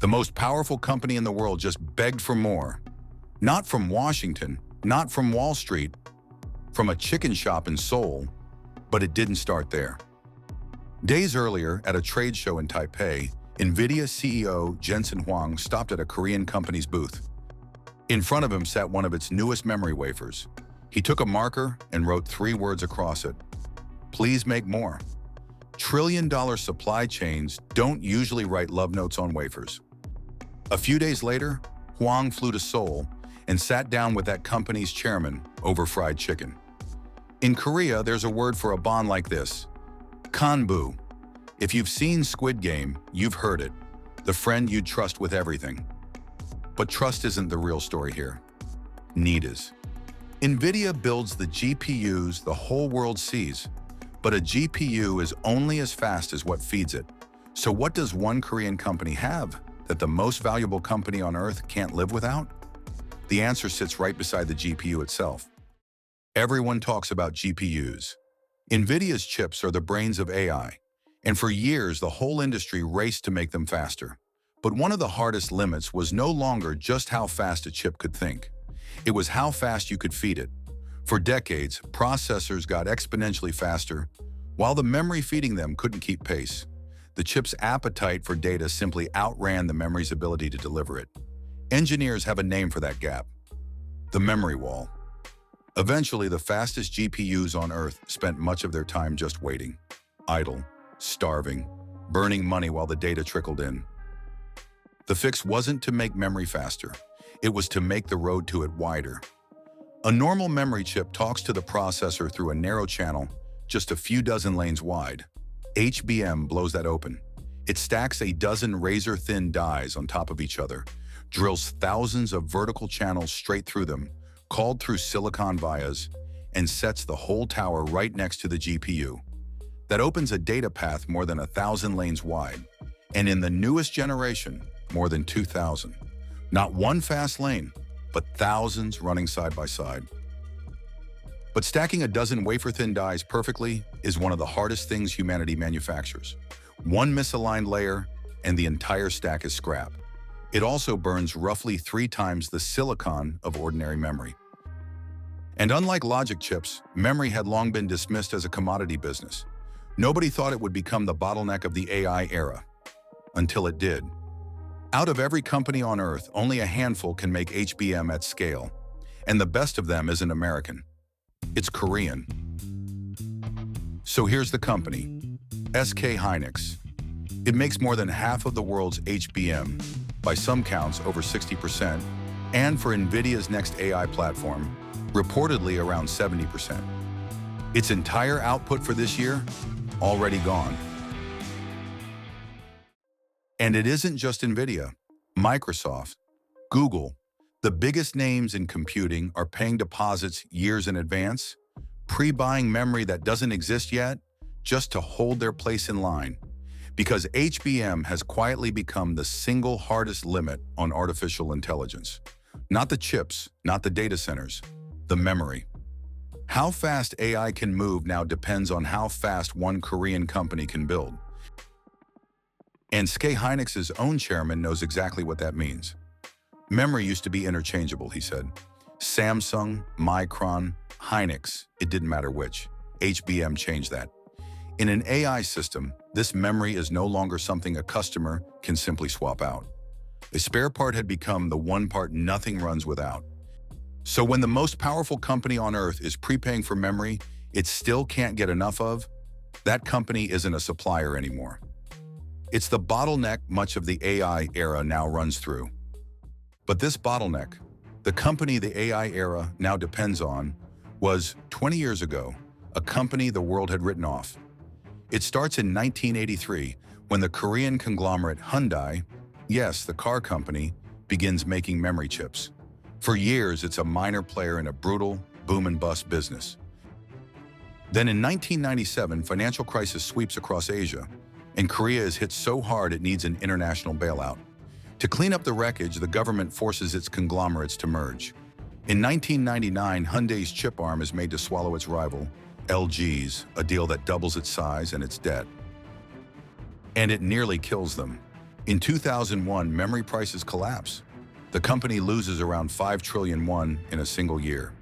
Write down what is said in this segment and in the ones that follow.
The most powerful company in the world just begged for more. Not from Washington, not from Wall Street, from a chicken shop in Seoul, but it didn't start there. Days earlier, at a trade show in Taipei, Nvidia CEO Jensen Huang stopped at a Korean company's booth. In front of him sat one of its newest memory wafers. He took a marker and wrote 3 words across it: "Please make more." Trillion-dollar supply chains don't usually write love notes on wafers. A few days later, Huang flew to Seoul and sat down with that company's chairman over fried chicken. In Korea, there's a word for a bond like this: kanbu. If you've seen Squid Game, you've heard it. The friend you'd trust with everything. But trust isn't the real story here. Need is. Nvidia builds the GPUs the whole world sees, but a GPU is only as fast as what feeds it. So what does one Korean company have that the most valuable company on Earth can't live without? The answer sits right beside the GPU itself. Everyone talks about GPUs. Nvidia's chips are the brains of AI, and for years the whole industry raced to make them faster. But one of the hardest limits was no longer just how fast a chip could think. It was how fast you could feed it. For decades, processors got exponentially faster, while the memory feeding them couldn't keep pace. The chip's appetite for data simply outran the memory's ability to deliver it. Engineers have a name for that gap: the memory wall. Eventually, the fastest GPUs on Earth spent much of their time just waiting, idle, starving, burning money while the data trickled in. The fix wasn't to make memory faster. It was to make the road to it wider. A normal memory chip talks to the processor through a narrow channel, just a few dozen lanes wide. HBM blows that open. It stacks a dozen razor-thin dies on top of each other, drills thousands of vertical channels straight through them, called through silicon vias, and sets the whole tower right next to the GPU. That opens a data path more than 1,000 lanes wide, and in the newest generation, more than 2,000. Not one fast lane, but thousands running side by side. But stacking a dozen wafer-thin dies perfectly is one of the hardest things humanity manufactures. One misaligned layer, and the entire stack is scrap. It also burns roughly 3 times the silicon of ordinary memory. And unlike logic chips, memory had long been dismissed as a commodity business. Nobody thought it would become the bottleneck of the AI era, until it did. Out of every company on Earth, only a handful can make HBM at scale, and the best of them isn't American. It's Korean. So here's the company, SK Hynix. It makes more than half of the world's HBM, by some counts over 60%, and for Nvidia's next AI platform, reportedly around 70%. Its entire output for this year, already gone. And it isn't just Nvidia. Microsoft, Google, the biggest names in computing are paying deposits years in advance, pre-buying memory that doesn't exist yet, just to hold their place in line. Because HBM has quietly become the single hardest limit on artificial intelligence. Not the chips, not the data centers, the memory. How fast AI can move now depends on how fast one Korean company can build. And SK Hynix's own chairman knows exactly what that means. Memory used to be interchangeable, he said. Samsung, Micron, Hynix, it didn't matter which. HBM changed that. In an AI system, this memory is no longer something a customer can simply swap out. A spare part had become the one part nothing runs without. So when the most powerful company on Earth is prepaying for memory it still can't get enough of, that company isn't a supplier anymore. It's the bottleneck much of the AI era now runs through. But this bottleneck, the company the AI era now depends on, was, 20 years ago, a company the world had written off. It starts in 1983 when the Korean conglomerate Hyundai, yes, the car company, begins making memory chips. For years, it's a minor player in a brutal boom and bust business. Then in 1997, financial crisis sweeps across Asia, and Korea is hit so hard it needs an international bailout. To clean up the wreckage, the government forces its conglomerates to merge. In 1999, Hyundai's chip arm is made to swallow its rival, LG's, a deal that doubles its size and its debt. And it nearly kills them. In 2001, memory prices collapse. The company loses around 5 trillion won in a single year.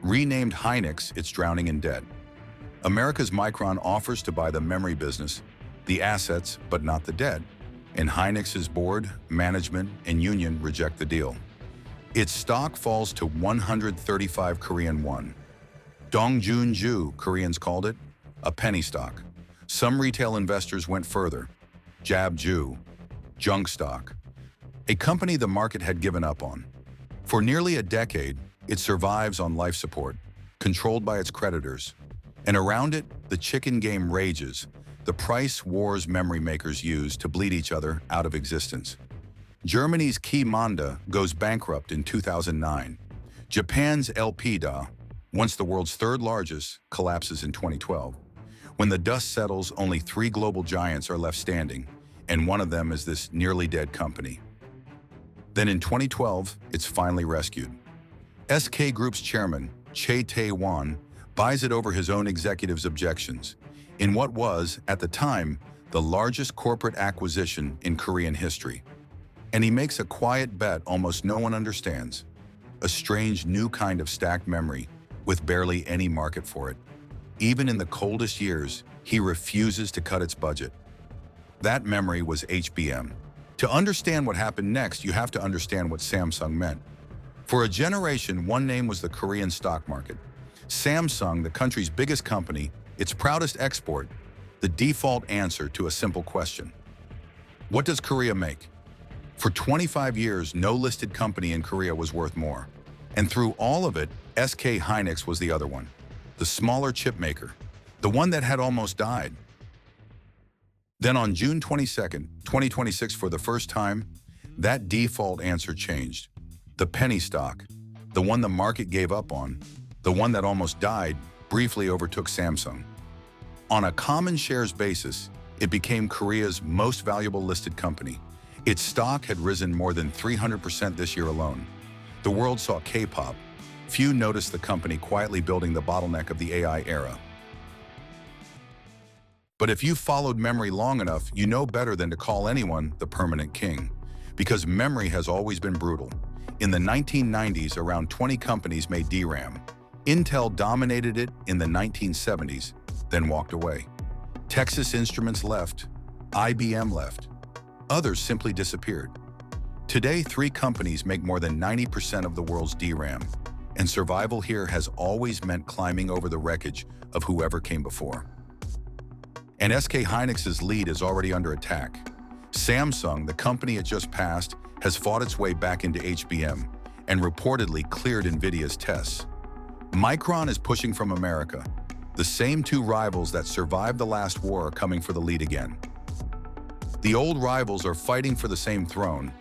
Renamed Hynix, it's drowning in debt. America's Micron offers to buy the memory business, the assets, but not the debt. And Hynix's board, management, and union reject the deal. Its stock falls to 135 Korean won. Dongjun-ju, Koreans called it, a penny stock. Some retail investors went further. Jab-ju, junk stock. A company the market had given up on. For nearly a decade, it survives on life support, controlled by its creditors. And around it, the chicken game rages, the price wars memory makers use to bleed each other out of existence. Germany's Qimonda goes bankrupt in 2009. Japan's LPDA, once the world's third largest, collapses in 2012. When the dust settles, only 3 global giants are left standing, and one of them is this nearly dead company. Then in 2012, it's finally rescued. SK Group's chairman, Chae Tae-won, buys it over his own executives' objections, in what was, at the time, the largest corporate acquisition in Korean history. And he makes a quiet bet almost no one understands, a strange new kind of stacked memory with barely any market for it. Even in the coldest years, he refuses to cut its budget. That memory was HBM. To understand what happened next, you have to understand what Samsung meant. For a generation, one name was the Korean stock market. Samsung, the country's biggest company, its proudest export, the default answer to a simple question. What does Korea make? For 25 years, no listed company in Korea was worth more. And through all of it, SK Hynix was the other one, the smaller chip maker, the one that had almost died. Then on June 22nd, 2026, for the first time, that default answer changed. The penny stock, the one the market gave up on, the one that almost died, briefly overtook Samsung. On a common shares basis, it became Korea's most valuable listed company. Its stock had risen more than 300% this year alone. The world saw K-pop. Few noticed the company quietly building the bottleneck of the AI era. But if you've followed memory long enough, you know better than to call anyone the permanent king. Because memory has always been brutal. In the 1990s, around 20 companies made DRAM. Intel dominated it in the 1970s, then walked away. Texas Instruments left. IBM left. Others simply disappeared. Today, 3 companies make more than 90% of the world's DRAM. And survival here has always meant climbing over the wreckage of whoever came before. And SK Hynix's lead is already under attack. Samsung, the company it just passed, has fought its way back into HBM and reportedly cleared Nvidia's tests. Micron is pushing from America. The same 2 rivals that survived the last war are coming for the lead again. The old rivals are fighting for the same throne.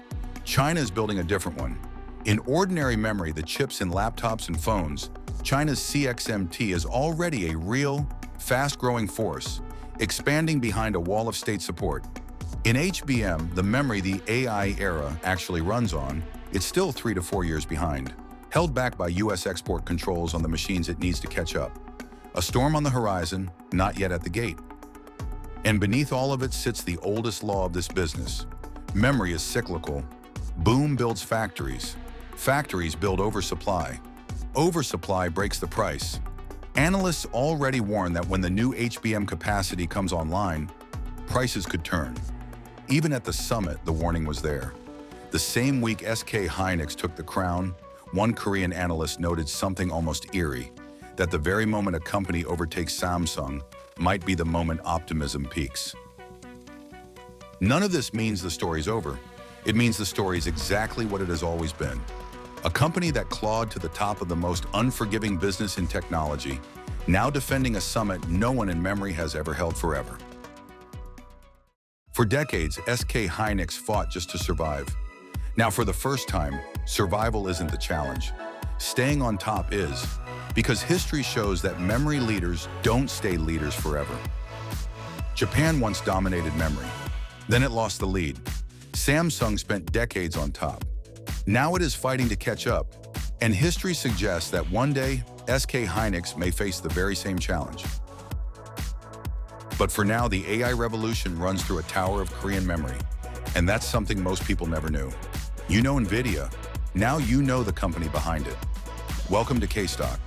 China is building a different one. In ordinary memory, the chips in laptops and phones, China's CXMT is already a real, fast-growing force, expanding behind a wall of state support. In HBM, the memory the AI era actually runs on, it's still 3 to 4 years behind, held back by US export controls on the machines it needs to catch up. A storm on the horizon, not yet at the gate. And beneath all of it sits the oldest law of this business. Memory is cyclical. Boom builds factories. Factories build oversupply. Oversupply breaks the price. Analysts already warn that when the new HBM capacity comes online, prices could turn. Even at the summit, the warning was there. The same week SK Hynix took the crown, one Korean analyst noted something almost eerie, that the very moment a company overtakes Samsung might be the moment optimism peaks. None of this means the story's over. It means the story's exactly what it has always been. A company that clawed to the top of the most unforgiving business in technology, now defending a summit no one in memory has ever held forever. For decades, SK Hynix fought just to survive. Now, for the first time, survival isn't the challenge. Staying on top is, because history shows that memory leaders don't stay leaders forever. Japan once dominated memory. Then it lost the lead. Samsung spent decades on top. Now it is fighting to catch up, and history suggests that one day, SK Hynix may face the very same challenge. But for now, the AI revolution runs through a tower of Korean memory. And that's something most people never knew. You know Nvidia, now you know the company behind it. Welcome to K-Stock.